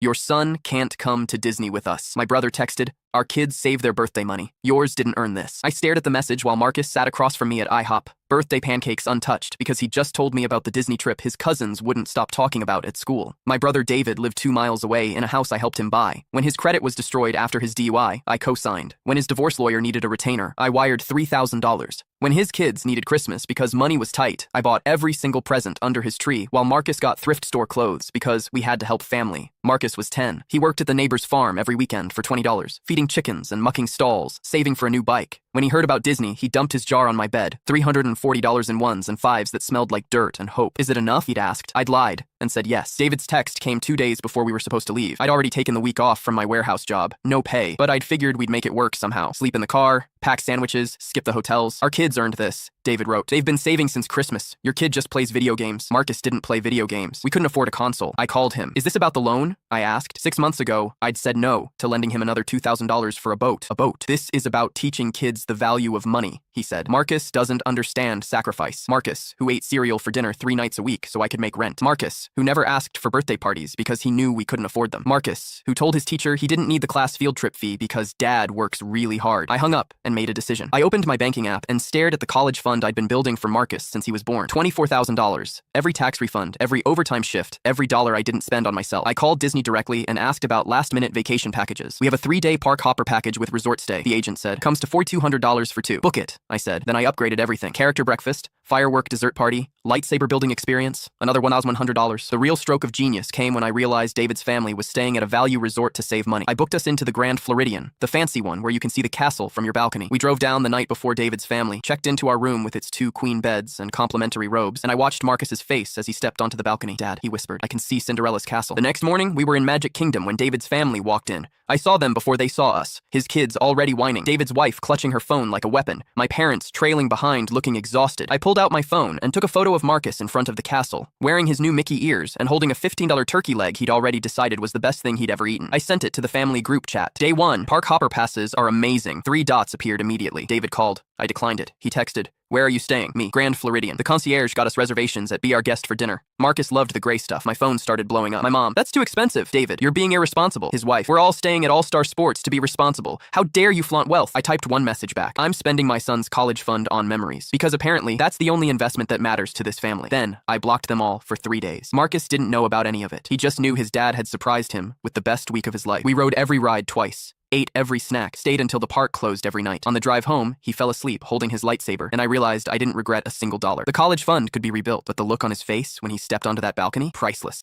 Your son can't come to Disney with us. My brother texted, our kids save their birthday money. Yours didn't earn this. I stared at the message while Marcus sat across from me at IHOP. Birthday pancakes untouched because he just told me about the Disney trip his cousins wouldn't stop talking about at school. My brother David lived 2 miles away in a house I helped him buy. When his credit was destroyed after his DUI, I co-signed. When his divorce lawyer needed a retainer, I wired $3,000. When his kids needed Christmas because money was tight, I bought every single present under his tree while Marcus got thrift store clothes because we had to help family. Marcus was 10. He worked at the neighbor's farm every weekend for $20, feeding chickens and mucking stalls, saving for a new bike. When he heard about Disney, he dumped his jar on my bed, $340 in ones and fives that smelled like dirt and hope. Is it enough? He'd asked. I'd lied and said yes. David's text came 2 days before we were supposed to leave. I'd already taken the week off from my warehouse job. No pay, but I'd figured we'd make it work somehow. Sleep in the car, pack sandwiches, skip the hotels. Our kids earned this, David wrote. They've been saving since Christmas. Your kid just plays video games. Marcus didn't play video games. We couldn't afford a console. I called him. Is this about the loan? I asked. 6 months ago, I'd said no to lending him another $2,000 for a boat. A boat. This is about teaching kids the value of money, he said. Marcus doesn't understand sacrifice. Marcus, who ate cereal for dinner 3 nights a week so I could make rent. Marcus, who never asked for birthday parties because he knew we couldn't afford them. Marcus, who told his teacher he didn't need the class field trip fee because dad works really hard. I hung up and made a decision. I opened my banking app and stared at the college fund I'd been building for Marcus since he was born. $24,000. Every tax refund, every overtime shift, every dollar I didn't spend on myself. I called Disney directly and asked about last-minute vacation packages. We have a 3-day park hopper package with resort stay, the agent said. Comes to $4,200 for 2. Book it, I said. Then I upgraded everything. Character breakfast, firework dessert party, lightsaber building experience, another $1,100. The real stroke of genius came when I realized David's family was staying at a value resort to save money. I booked us into the Grand Floridian, the fancy one where you can see the castle from your balcony. We drove down the night before David's family, checked into our room with its 2 queen beds and complimentary robes, and I watched Marcus's face as he stepped onto the balcony. Dad, he whispered, I can see Cinderella's castle. The next morning, we were in Magic Kingdom when David's family walked in. I saw them before they saw us, his kids already whining, David's wife clutching her phone like a weapon, my parents trailing behind looking exhausted. I pulled out my phone and took a photo of Marcus in front of the castle, wearing his new Mickey ears and holding a $15 turkey leg he'd already decided was the best thing he'd ever eaten. I sent it to the family group chat. Day 1, park hopper passes are amazing. 3 dots appeared immediately. David called. I declined it. He texted, where are you staying? Me, Grand Floridian. The concierge got us reservations at Be Our Guest for dinner. Marcus loved the gray stuff. My phone started blowing up. My mom, that's too expensive. David, you're being irresponsible. His wife, we're all staying at All-Star Sports to be responsible. How dare you flaunt wealth? I typed one message back. I'm spending my son's college fund on memories. Because apparently, that's the only investment that matters to this family. Then, I blocked them all for 3 days. Marcus didn't know about any of it. He just knew his dad had surprised him with the best week of his life. We rode every ride twice. Ate every snack, stayed until the park closed every night. On the drive home, he fell asleep holding his lightsaber, and I realized I didn't regret a single dollar. The college fund could be rebuilt, but the look on his face when he stepped onto that balcony, priceless.